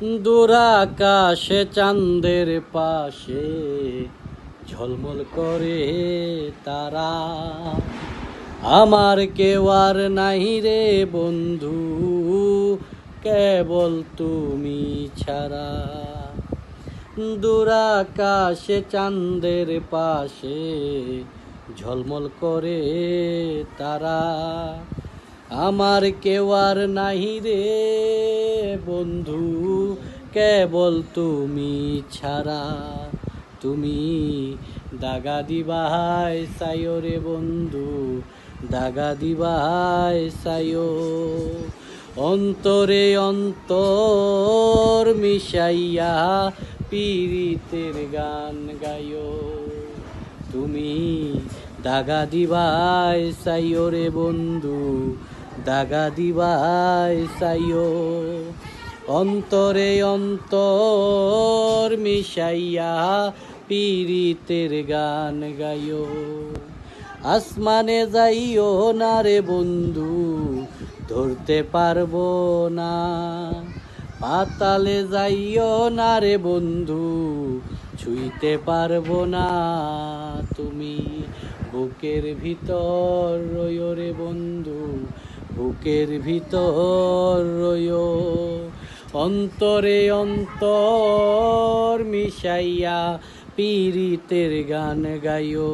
দূর আকাশে চাঁদের পাশে ঝলমল করে তারা। আমার কেউ আর নাই রে বন্ধু, কেবল তুমি ছাড়া। দূর আকাশে চাঁদের পাশে ঝলমল করে তারা। আমার কেউ আর নাই রে বন্ধু, কেবল তুমি ছাড়া। তুমি দাগা দিবাই সাইও রে বন্ধু, দাগা দিবাই সাইও। অন্তরে অন্তর মিশাইয়া পীড়িতের গান গাইও। তুমি দাগা দিবাই সাইও রে বন্ধু, দাগা দিবাই সাইও। অন্তরে অন্তর মিশাইয়া পীড়িতের গান গাইও। আসমানে যাইও না রে বন্ধু, ধরতে পারবো না। পাতালে যাইও না রে বন্ধু, ছুঁইতে পারবো না। তুমি বুকের ভিতর রইও রে বন্ধু, বুকের ভিতর রইও। অন্তরে অন্তর মিশাইয়া পীড়িতের গান গাইও।